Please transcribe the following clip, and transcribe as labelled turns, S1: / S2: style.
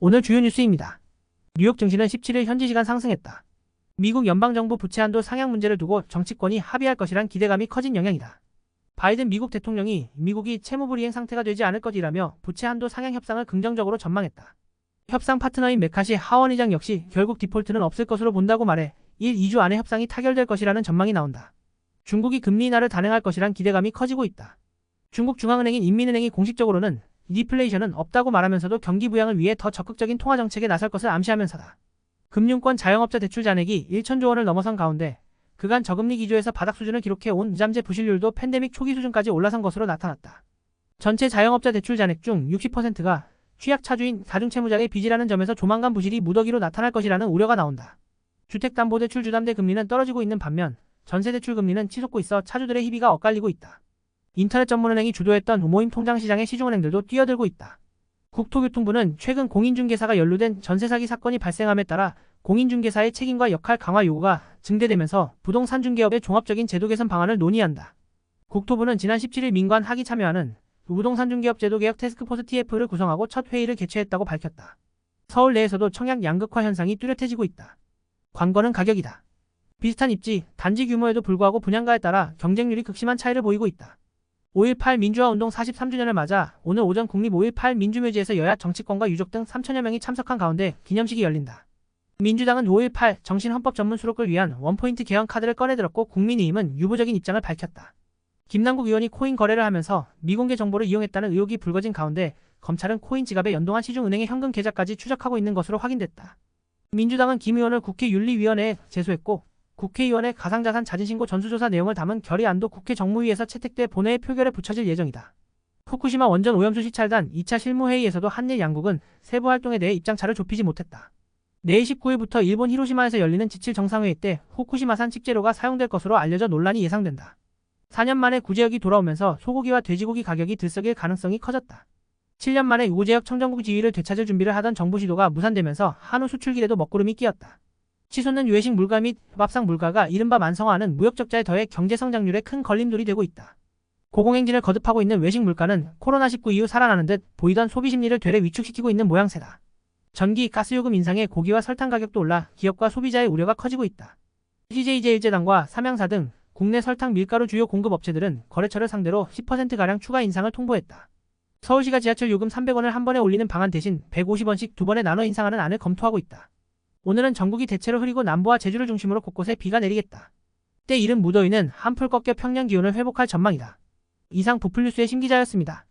S1: 오늘 주요 뉴스입니다. 뉴욕 증시는 17일 현지 시간 상승했다. 미국 연방정부 부채 한도 상향 문제를 두고 정치권이 합의할 것이란 기대감이 커진 영향이다. 바이든 미국 대통령이 미국이 채무불이행 상태가 되지 않을 것이라며 부채 한도 상향 협상을 긍정적으로 전망했다. 협상 파트너인 메카시 하원 의장 역시 결국 디폴트는 없을 것으로 본다고 말해 2주 안에 협상이 타결될 것이라는 전망이 나온다. 중국이 금리 인하를 단행할 것이란 기대감이 커지고 있다. 중국 중앙은행인 인민은행이 공식적으로는 디플레이션은 없다고 말하면서도 경기 부양을 위해 더 적극적인 통화 정책에 나설 것을 암시하면서다. 금융권 자영업자 대출 잔액이 1천조 원을 넘어선 가운데 그간 저금리 기조에서 바닥 수준을 기록해온 이자재 부실률도 팬데믹 초기 수준까지 올라선 것으로 나타났다. 전체 자영업자 대출 잔액 중 60%가 취약 차주인 다중채무자의 빚이라는 점에서 조만간 부실이 무더기로 나타날 것이라는 우려가 나온다. 주택담보대출 주담대 금리는 떨어지고 있는 반면 전세대출 금리는 치솟고 있어 차주들의 희비가 엇갈리고 있다. 인터넷 전문은행이 주도했던 모임 통장시장의 시중은행들도 뛰어들고 있다. 국토교통부는 최근 공인중개사가 연루된 전세사기 사건이 발생함에 따라 공인중개사의 책임과 역할 강화 요구가 증대되면서 부동산 중개업의 종합적인 제도 개선 방안을 논의한다. 국토부는 지난 17일 민관 학이 참여하는 부동산 중개업 제도 개혁 태스크포스 TF를 구성하고 첫 회의를 개최했다고 밝혔다. 서울 내에서도 청약 양극화 현상이 뚜렷해지고 있다. 관건은 가격이다. 비슷한 입지, 단지 규모에도 불구하고 분양가에 따라 경쟁률이 극심한 차이를 보이고 있다. 5.18 민주화운동 43주년을 맞아 오늘 오전 국립 5.18 민주묘지에서 여야 정치권과 유족 등 3천여 명이 참석한 가운데 기념식이 열린다. 민주당은 5.18 정신헌법 전문 수록을 위한 원포인트 개헌 카드를 꺼내들었고 국민의힘은 유보적인 입장을 밝혔다. 김남국 의원이 코인 거래를 하면서 미공개 정보를 이용했다는 의혹이 불거진 가운데 검찰은 코인 지갑에 연동한 시중은행의 현금 계좌까지 추적하고 있는 것으로 확인됐다. 민주당은 김 의원을 국회윤리위원회에 제소했고 국회의원의 가상자산 자진신고 전수조사 내용을 담은 결의안도 국회 정무위에서 채택돼 본회의 표결에 붙여질 예정이다. 후쿠시마 원전 오염수 시찰단 2차 실무회의에서도 한일 양국은 세부 활동에 대해 입장차를 좁히지 못했다. 내일 19일부터 일본 히로시마에서 열리는 지7 정상회의 때 후쿠시마산 식재료가 사용될 것으로 알려져 논란이 예상된다. 4년 만에 구제역이 돌아오면서 소고기와 돼지고기 가격이 들썩일 가능성이 커졌다. 7년 만에 우제역 청정국 지위를 되찾을 준비를 하던 정부 시도가 무산되면서 한우 수출길에도 먹구름이 끼었다. 치솟는 외식 물가 및 밥상 물가가 이른바 만성화하는 무역적자에 더해 경제성장률에 큰 걸림돌이 되고 있다. 고공행진을 거듭하고 있는 외식 물가는 코로나19 이후 살아나는 듯 보이던 소비 심리를 되레 위축시키고 있는 모양새다. 전기, 가스요금 인상에 고기와 설탕 가격도 올라 기업과 소비자의 우려가 커지고 있다. CJ제일제당과 삼양사 등 국내 설탕 밀가루 주요 공급업체들은 거래처를 상대로 10%가량 추가 인상을 통보했다. 서울시가 지하철 요금 300원을 한 번에 올리는 방안 대신 150원씩 두 번에 나눠 인상하는 안을 검토하고 있다. 오늘은 전국이 대체로 흐리고 남부와 제주를 중심으로 곳곳에 비가 내리겠다. 때 이른 무더위는 한풀 꺾여 평년 기온을 회복할 전망이다. 이상 부풀뉴스의 심기자였습니다.